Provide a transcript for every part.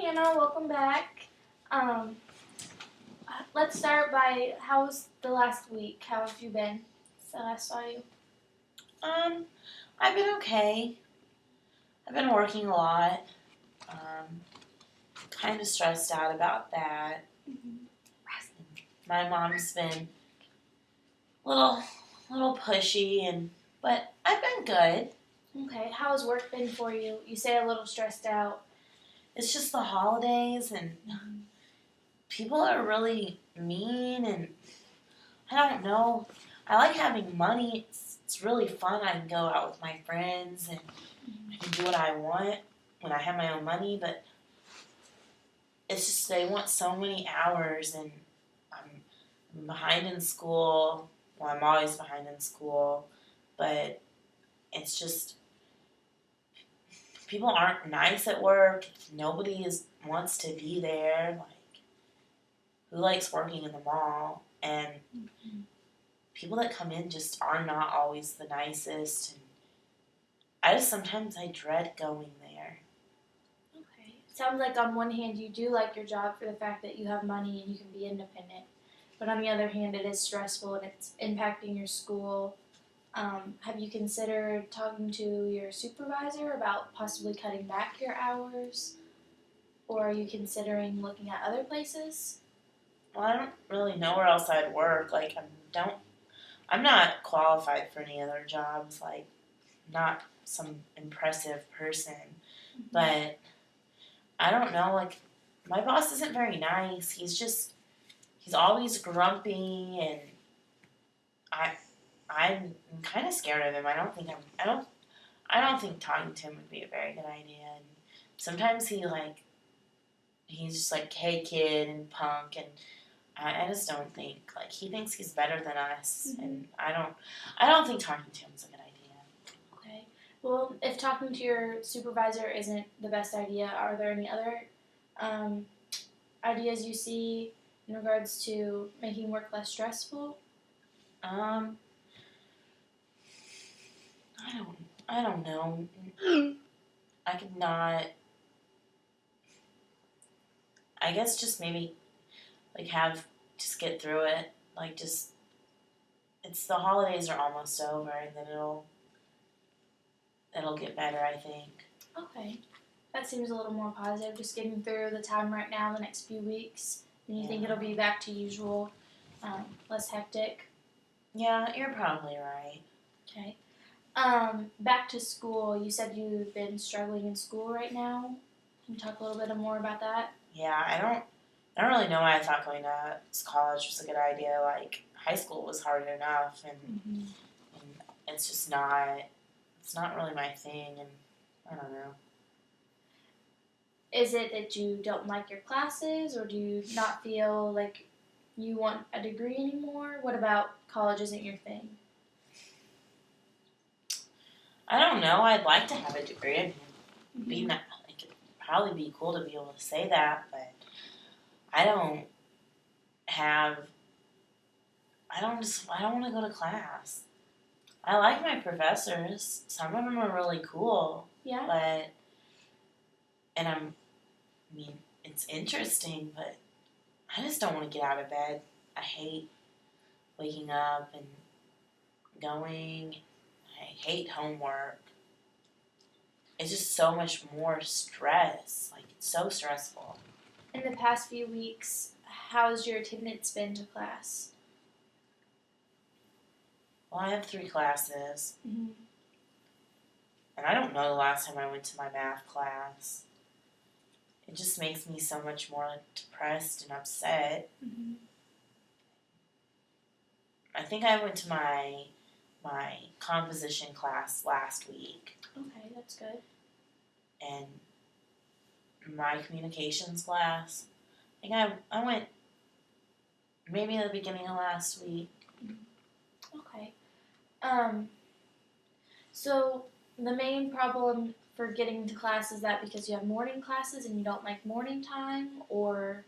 Hannah. Welcome back. Um, let's start by how was the last week? How have you been since I last saw you? Um, I've been okay. I've been working a lot. Um, kind of stressed out about that. Mm-hmm. My mom's been a little pushy, but I've been good. Okay. How has work been for you? You say a little stressed out. It's just the holidays, and people are really mean, and I don't know. I like having money. It's really fun. I can go out with my friends, and I can do what I want when I have my own money, but it's just they want so many hours, and I'm behind in school. Well, I'm always behind in school, but it's just people aren't nice at work. Nobody wants to be there. Like, who likes working in the mall? And people that come in just are not always the nicest. And I dread going there. Okay. Sounds like on one hand you do like your job for the fact that you have money and you can be independent, but on the other hand it is stressful and it's impacting your school. Have you considered talking to your supervisor about possibly cutting back your hours? Or are you considering looking at other places? Well, I don't really know where else I'd work. Like, I'm not qualified for any other jobs. Like, not some impressive person, but I don't know. Like, my boss isn't very nice. He's always grumpy, and I I'm kind of scared of him. I don't think talking to him would be a very good idea. And sometimes he's just like, hey kid and punk, and I just don't think like he thinks he's better than us, and I don't think talking to him is a good idea. Okay. Well, if talking to your supervisor isn't the best idea, are there any other um, ideas you see in regards to making work less stressful? Um, I don't know. I could not. I guess just maybe like have just get through it. Like just it's the holidays are almost over, and then it'll get better. I think. Okay. That seems a little more positive, just getting through the time right now, the next few weeks. And you think it'll be back to usual, less hectic? Yeah, you're probably right. Okay. Back to school. You said you've been struggling in school right now. Can you talk a little bit more about that? Yeah, I don't really know why I thought going to college was a good idea. Like high school was hard enough, and it's just not. It's not really my thing, and I don't know. Is it that you don't like your classes, or do you not feel like you want a degree anymore? What about college isn't your thing? I don't know. I'd like to have a degree. I mean, it'd probably be cool to be able to say that, but I don't have. I don't want to go to class. I like my professors. Some of them are really cool. Yeah. But I mean, it's interesting, but I just don't want to get out of bed. I hate waking up and going. I hate homework. It's just so much more stress. Like, it's so stressful. In the past few weeks, how's your attendance been to class? Well, I have 3 classes. Mm-hmm. And I don't know the last time I went to my math class. It just makes me so much more depressed and upset. Mm-hmm. I think I went to my composition class last week. Okay, that's good. And my communications class, I think I went maybe at the beginning of last week. Okay. So the main problem for getting to class is that because you have morning classes and you don't like morning time, or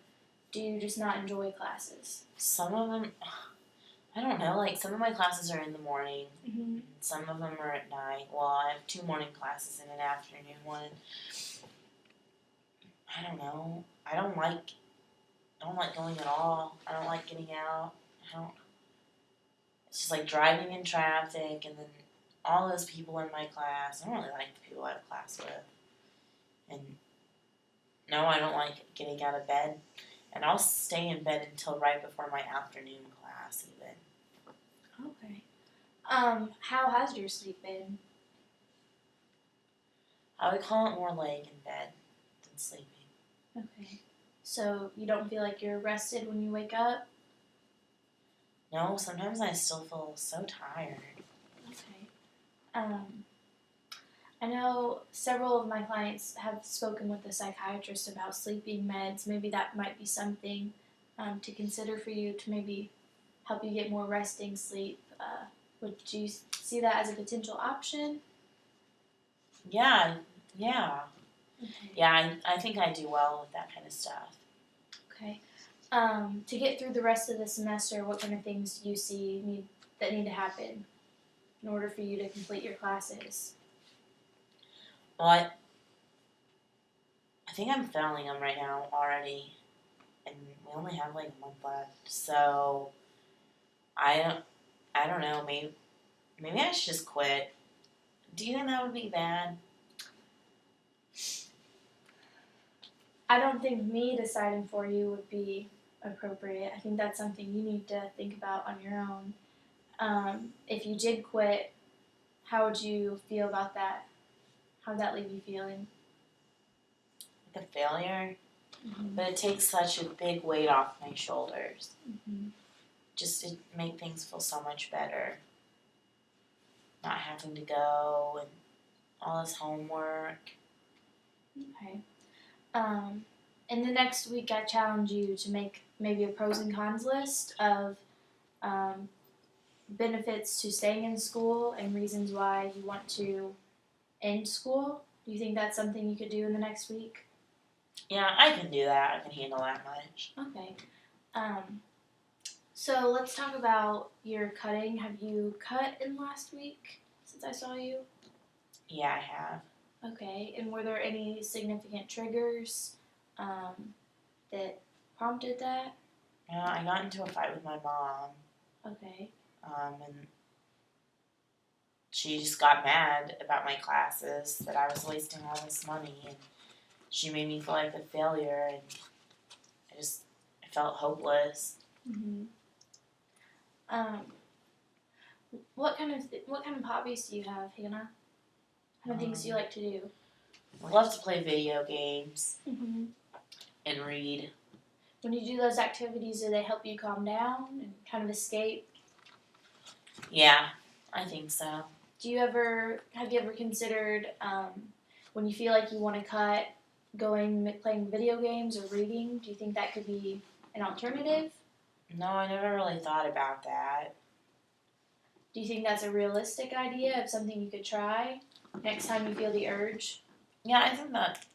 do you just not enjoy classes? Some of them, I don't know, like some of my classes are in the morning. Mm-hmm. Some of them are at night. Well, I have 2 morning classes and an afternoon one. I don't know. I don't like going at all. I don't like getting out. I don't. It's just like driving in traffic and then all those people in my class. I don't really like the people I have class with. And no, I don't like getting out of bed. And I'll stay in bed until right before my afternoon class, even. Okay. How has your sleep been? I would call it more laying in bed than sleeping. Okay. So you don't feel like you're rested when you wake up? No, sometimes I still feel so tired. Okay. I know several of my clients have spoken with a psychiatrist about sleeping meds. Maybe that might be something to consider for you to maybe help you get more resting sleep. Would you see that as a potential option? Yeah. Okay. Yeah, I think I do well with that kind of stuff. Okay. To get through the rest of the semester, what kind of things do you see need to happen in order for you to complete your classes? But I think I'm failing them right now already. And we only have like a month left. So I don't know, maybe I should just quit. Do you think that would be bad? I don't think me deciding for you would be appropriate. I think that's something you need to think about on your own. If you did quit, how would you feel about that? How would that leave you feeling? Like a failure? Mm-hmm. But it takes such a big weight off my shoulders. Mm-hmm. Just to make things feel so much better. Not having to go and all this homework. Okay. In the next week, I challenge you to make maybe a pros and cons list of um, benefits to staying in school and reasons why you want to end school. Do you think that's something you could do in the next week? Yeah, I can do that. I can handle that much. Okay. So let's talk about your cutting. Have you cut in last week since I saw you? Yeah, I have. Okay. And were there any significant triggers that prompted that? I got into a fight with my mom. Okay. And she just got mad about my classes, that I was wasting all this money, and she made me feel like a failure, and I felt hopeless. Mm-hmm. Um, what kind of hobbies do you have, Hannah? What kind of things do you like to do? I love to play video games Mm-hmm. and read. When you do those activities, do they help you calm down and kind of escape? Yeah, I think so. Have you ever considered when you feel like you want to cut, playing video games or reading? Do you think that could be an alternative? No, I never really thought about that. Do you think that's a realistic idea of something you could try next time you feel the urge? Yeah, I think that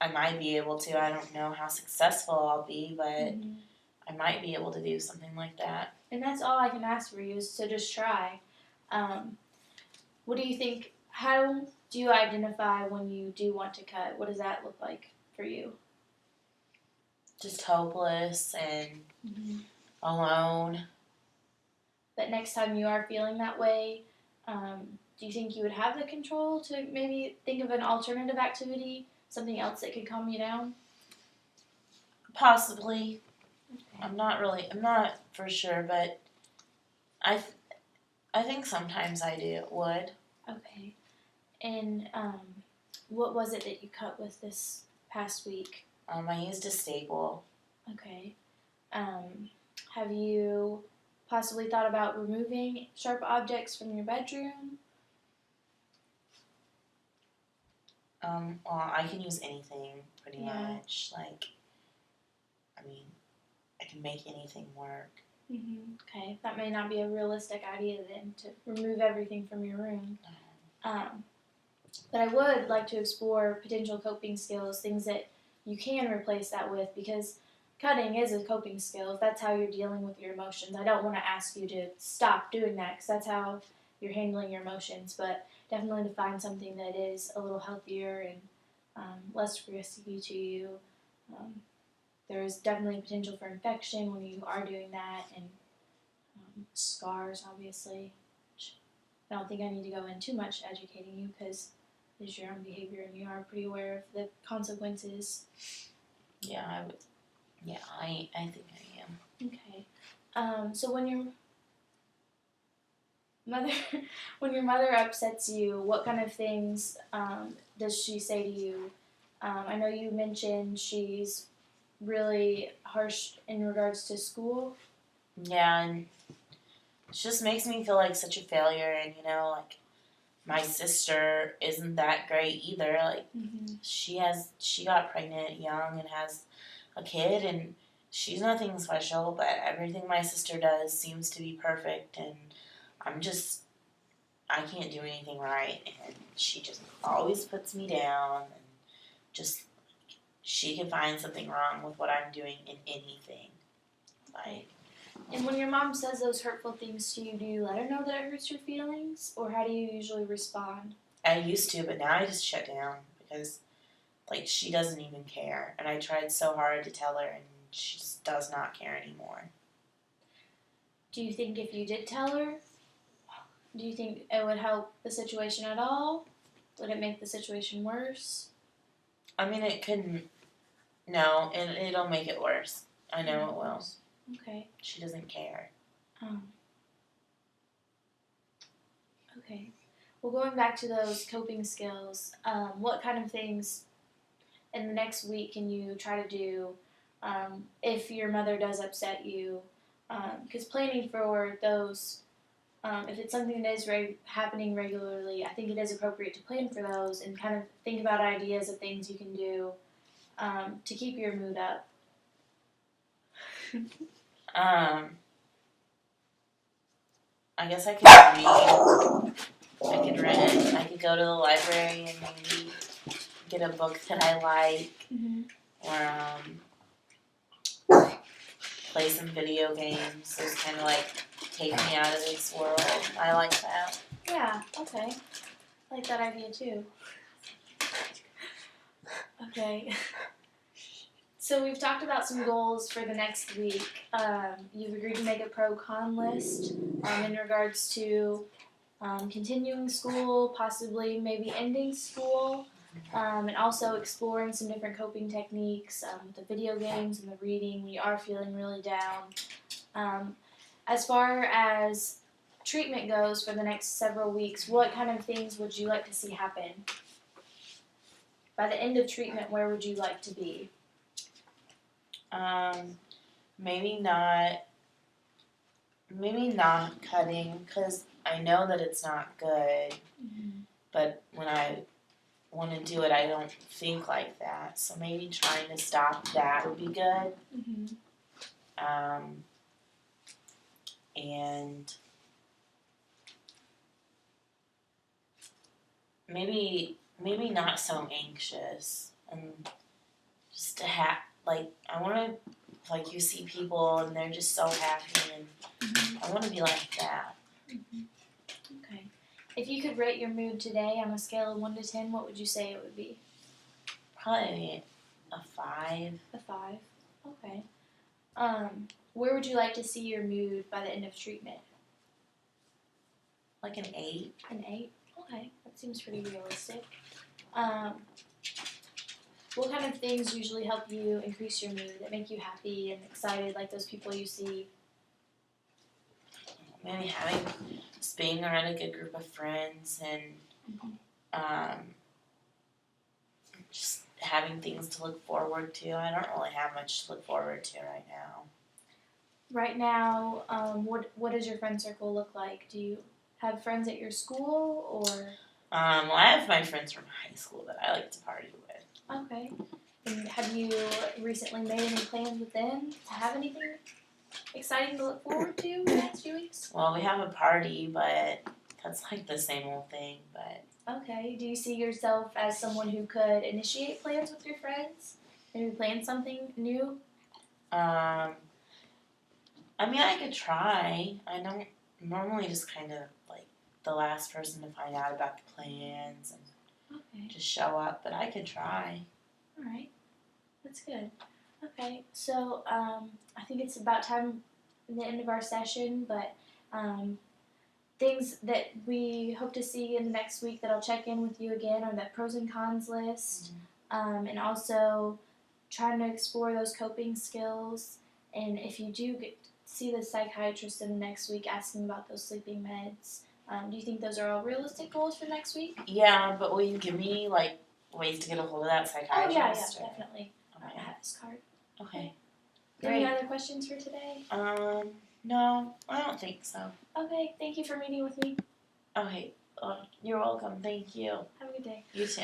I might be able to. I don't know how successful I'll be, but Mm-hmm. I might be able to do something like that. And that's all I can ask for you is to just try. What do you think? How do you identify when you do want to cut? What does that look like for you? Just hopeless and Mm-hmm. alone. But next time you are feeling that way, do you think you would have the control to maybe think of an alternative activity, something else that could calm you down? Possibly. Okay. I'm not for sure, but I, I think sometimes I would. Okay. And what was it that you cut with this past week? I used a staple. Okay. Have you possibly thought about removing sharp objects from your bedroom? Well, I can use anything pretty Yeah. much. Like, I mean, I can make anything work. Mm-hmm. Okay, that may not be a realistic idea then to remove everything from your room. But I would like to explore potential coping skills, things that you can replace that with, because cutting is a coping skill. If that's how you're dealing with your emotions, I don't want to ask you to stop doing that because that's how you're handling your emotions. But definitely to find something that is a little healthier and less risky to you. There is definitely potential for infection when you are doing that, and scars, obviously. I don't think I need to go in too much educating you because it's your own behavior and you are pretty aware of the consequences. Yeah, I would. Yeah, I think I am. Okay. So when your mother when your mother upsets you, what kind of things does she say to you? I know you mentioned she's really harsh in regards to school. Yeah, and it just makes me feel like such a failure, and like my sister isn't that great either. Like she got pregnant young and has a kid, and she's nothing special, but everything my sister does seems to be perfect, and I can't do anything right, and she just always puts me down, and just she can find something wrong with what I'm doing in anything. Like, And when your mom says those hurtful things to you, do you let her know that it hurts your feelings, or how do you usually respond? I used to, but now I just shut down because, like, she doesn't even care, and I tried so hard to tell her, and she just does not care anymore. Do you think if you did tell her, do you think it would help the situation at all? Would it make the situation worse? I mean, it couldn't. No, and it'll make it worse. I know it will. Okay. She doesn't care. Okay. Well, going back to those coping skills, what kind of things in the next week can you try to do if your mother does upset you? Because planning for those, if it's something that is happening regularly, I think it is appropriate to plan for those and kind of think about ideas of things you can do to keep your mood up. I guess I could read. I could read. I could go to the library and maybe get a book that I like, or play some video games. Those kind of like take me out of this world. I like that. Yeah. Okay. I like that idea too. Okay. So we've talked about some goals for the next week. You've agreed to make a pro-con list in regards to continuing school, possibly maybe ending school, and also exploring some different coping techniques with the video games and the reading when you are feeling really down. As far as treatment goes for the next several weeks, what kind of things would you like to see happen? By the end of treatment, where would you like to be? Maybe not cutting, because I know that it's not good, but when I want to do it, I don't think like that, so maybe trying to stop that would be good. And maybe not so anxious, and just to have, like, I want to, like, you see people and they're just so happy, and I want to be like that. Okay. If you could rate your mood today on a scale of 1 to 10, what would you say it would be? Probably a 5. A 5. Okay. Where would you like to see your mood by the end of treatment? Like an 8. An 8? Okay. That seems pretty realistic. What kind of things usually help you increase your mood that make you happy and excited, like those people you see? Maybe just being around a good group of friends, and just having things to look forward to. I don't really have much to look forward to right now. Right now, what does your friend circle look like? Do you have friends at your school, or? Well, I have my friends from high school that I like to party with. Okay. And have you recently made any plans with them to have anything exciting to look forward to in the next few weeks? Well, we have a party, but that's like the same old thing, but... Okay. Do you see yourself as someone who could initiate plans with your friends? Maybe plan something new? I mean, I could try. I don't normally just kind of like the last person to find out about the plans and just show up, but I could try. Alright. That's good. Okay, so I think it's about time the end of our session, but things that we hope to see in the next week that I'll check in with you again are that pros and cons list, and also trying to explore those coping skills. And if you do get see the psychiatrist in the next week asking about those sleeping meds, do you think those are all realistic goals for next week? Yeah, but will you give me like ways to get a hold of that psychiatrist? Oh yeah, definitely. Okay. I have his card. Okay. Any Great. other questions for today? No, I don't think so. Okay, thank you for meeting with me. Okay. You're welcome. Thank you. Have a good day. You too.